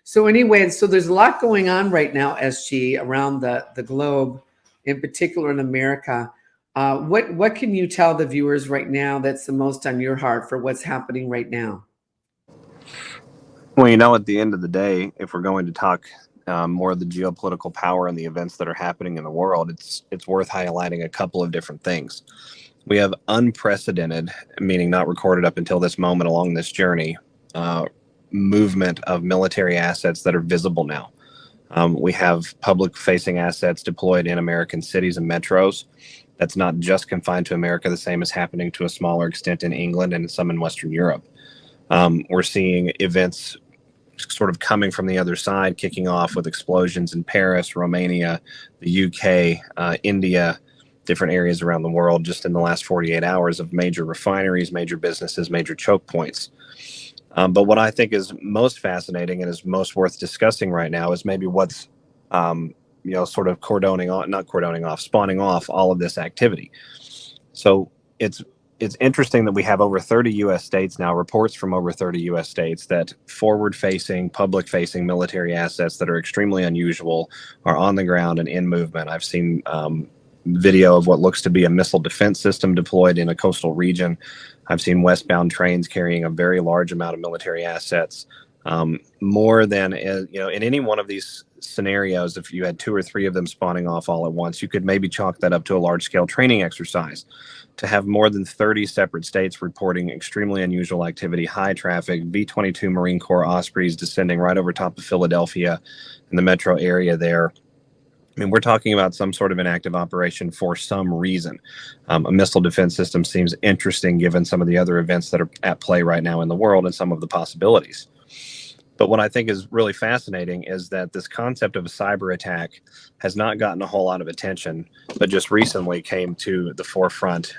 So anyway, so there's a lot going on right now, SG, around the globe, in particular in America. What can you tell the viewers right now that's the most on your heart for what's happening right now? Well, at the end of the day, if we're going to talk more of the geopolitical power and the events that are happening in the world, it's worth highlighting a couple of different things. We have unprecedented, meaning not recorded up until this moment along this journey, movement of military assets that are visible now. We have public-facing assets deployed in American cities and metros. That's not just confined to America, the same is happening to a smaller extent in England and some in Western Europe. We're seeing events sort of coming from the other side, kicking off with explosions in Paris, Romania, the UK, India, different areas around the world just in the last 48 hours of major refineries, major businesses, major choke points. But what I think is most fascinating and is most worth discussing right now is maybe what's, sort of spawning off all of this activity. So it's interesting that we have over 30 U.S. states now, reports from over 30 U.S. states that forward-facing, public-facing military assets that are extremely unusual are on the ground and in movement. I've seen video of what looks to be a missile defense system deployed in a coastal region. I've seen westbound trains carrying a very large amount of military assets. More than, in any one of these scenarios, if you had 2 or 3 of them spawning off all at once, you could maybe chalk that up to a large-scale training exercise. To have more than 30 separate states reporting extremely unusual activity, high traffic, V-22 Marine Corps Ospreys descending right over top of Philadelphia in the metro area there. I mean, we're talking about some sort of an active operation for some reason. A missile defense system seems interesting given some of the other events that are at play right now in the world and some of the possibilities. But what I think is really fascinating is that this concept of a cyber attack has not gotten a whole lot of attention, but just recently came to the forefront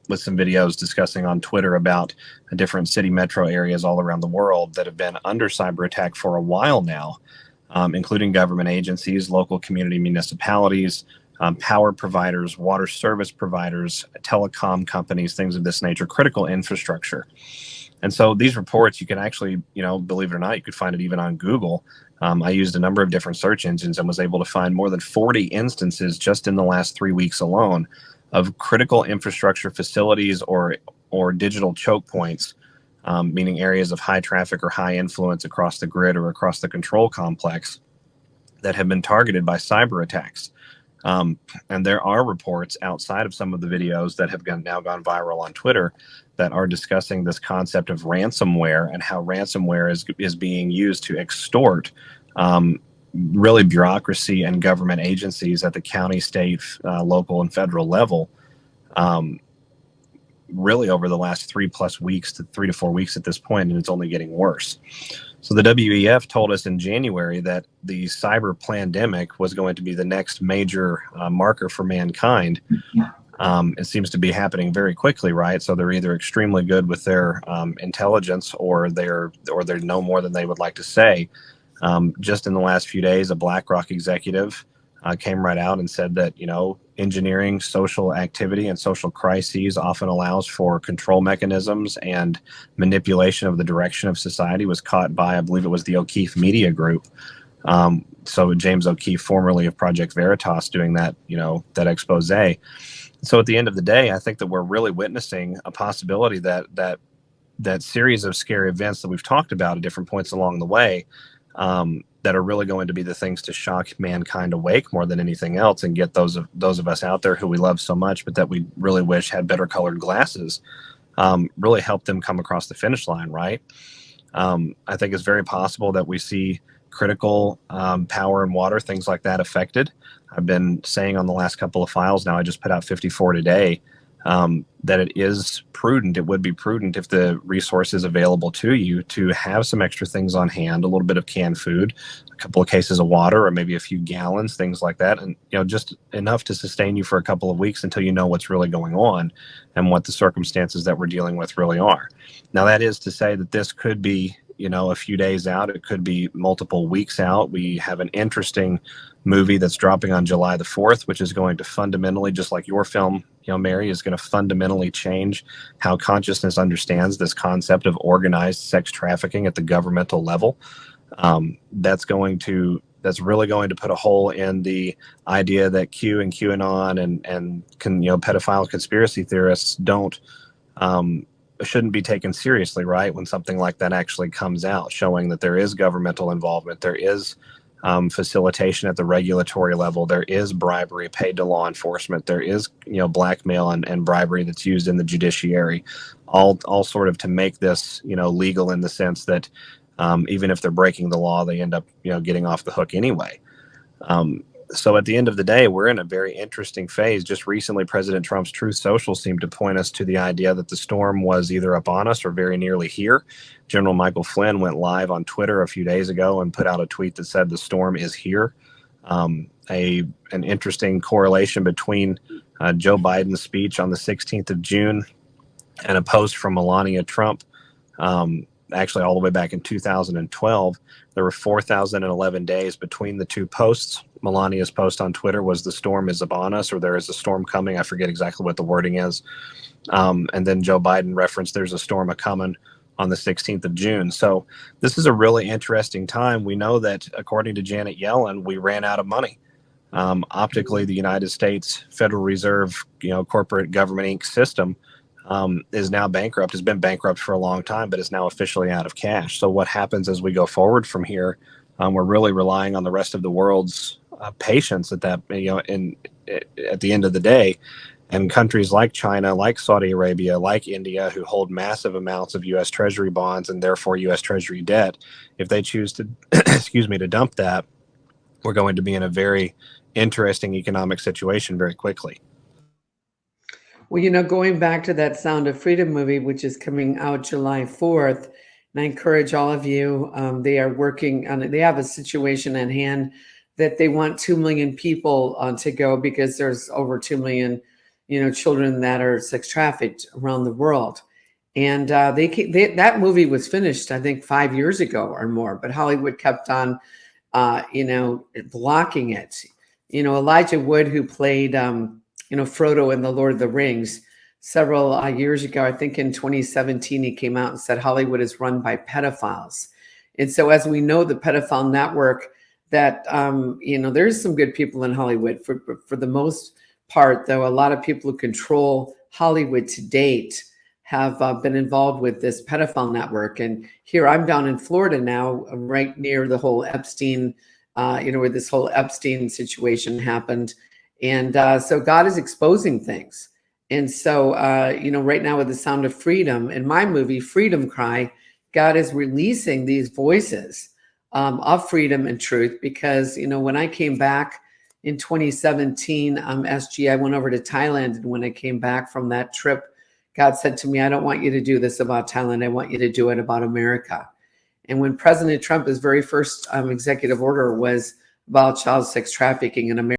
with some videos discussing on Twitter about different city metro areas all around the world that have been under cyber attack for a while now, including government agencies, local community municipalities, power providers, water service providers, telecom companies, things of this nature, critical infrastructure. And so these reports, you can actually, believe it or not, you could find it even on Google. I used a number of different search engines and was able to find more than 40 instances just in the last 3 weeks alone of critical infrastructure facilities or digital choke points, meaning areas of high traffic or high influence across the grid or across the control complex that have been targeted by cyber attacks. And there are reports outside of some of the videos that have now gone viral on Twitter that are discussing this concept of ransomware and how ransomware is being used to extort really bureaucracy and government agencies at the county, state, local, and federal level, really over the last 3+ weeks to 3 to 4 weeks at this point, and it's only getting worse. So the WEF told us in January that the cyber pandemic was going to be the next major marker for mankind. It seems to be happening very quickly, right? So they're either extremely good with their intelligence or they're no more than they would like to say. Just in the last few days, a BlackRock executive came right out and said that, engineering social activity and social crises often allows for control mechanisms and manipulation of the direction of society, was caught by, I believe it was the O'Keefe Media Group. So James O'Keefe, formerly of Project Veritas, doing that, that expose. So at the end of the day, I think that we're really witnessing a possibility that series of scary events that we've talked about at different points along the way, that are really going to be the things to shock mankind awake more than anything else, and get those of us out there who we love so much, but that we really wish had better colored glasses, really help them come across the finish line, right? I think it's very possible that we see critical power and water, things like that, affected. I've been saying on the last couple of files now, I just put out 54 today, that it would be prudent if the resources available to you to have some extra things on hand, a little bit of canned food, a couple of cases of water, or maybe a few gallons, things like that. And, just enough to sustain you for a couple of weeks until you know what's really going on and what the circumstances that we're dealing with really are. Now, that is to say that this could be, a few days out. It could be multiple weeks out. We have an interesting movie that's dropping on July the 4th, which is going to fundamentally, just like your film, Mary, is going to fundamentally change how consciousness understands this concept of organized sex trafficking at the governmental level. That's really going to put a hole in the idea that Q and QAnon and pedophile conspiracy theorists shouldn't be taken seriously, right? When something like that actually comes out, showing that there is governmental involvement, there is facilitation at the regulatory level, there is bribery paid to law enforcement, there is blackmail and bribery that's used in the judiciary, all sort of to make this legal in the sense that even if they're breaking the law, they end up getting off the hook anyway. So at the end of the day, we're in a very interesting phase. Just recently, President Trump's Truth Social seemed to point us to the idea that the storm was either upon us or very nearly here. General Michael Flynn went live on Twitter a few days ago and put out a tweet that said the storm is here. An interesting correlation between Joe Biden's speech on the 16th of June and a post from Melania Trump, actually all the way back in 2012. There were 4,011 days between the two posts. Melania's post on Twitter was "the storm is upon us," or "there is a storm coming." I forget exactly what the wording is. And then Joe Biden referenced "there's a storm a-coming" on the 16th of June. So this is a really interesting time. We know that, according to Janet Yellen, we ran out of money. Optically, the United States Federal Reserve, corporate government Inc. system is now bankrupt. Has been bankrupt for a long time, but is now officially out of cash. So what happens as we go forward from here? We're really relying on the rest of the world's patience at that, at the end of the day. And countries like China, like Saudi Arabia, like India, who hold massive amounts of U.S. Treasury bonds and therefore U.S. Treasury debt, if they choose to, to dump that, we're going to be in a very interesting economic situation very quickly. Well, going back to that Sound of Freedom movie, which is coming out July 4th, and I encourage all of you, they are working on it. They have a situation at hand that they want 2 million people to go, because there's over 2 million, children that are sex trafficked around the world. And that movie was finished, I think, 5 years ago or more, but Hollywood kept on, blocking it. Elijah Wood, who played, Frodo in The Lord of the Rings, several years ago, I think in 2017, he came out and said Hollywood is run by pedophiles. And so, as we know, the pedophile network, that, there's some good people in Hollywood. For the most part, though, a lot of people who control Hollywood to date have been involved with this pedophile network. And here I'm down in Florida now, right near the whole Epstein, where this whole Epstein situation happened. And so God is exposing things. And so, right now with the Sound of Freedom, in my movie, Freedom Cry, God is releasing these voices of freedom and truth. Because, when I came back in 2017, SG, I went over to Thailand. And when I came back from that trip, God said to me, I don't want you to do this about Thailand. I want you to do it about America. And when President Trump, his very first executive order was about child sex trafficking in America,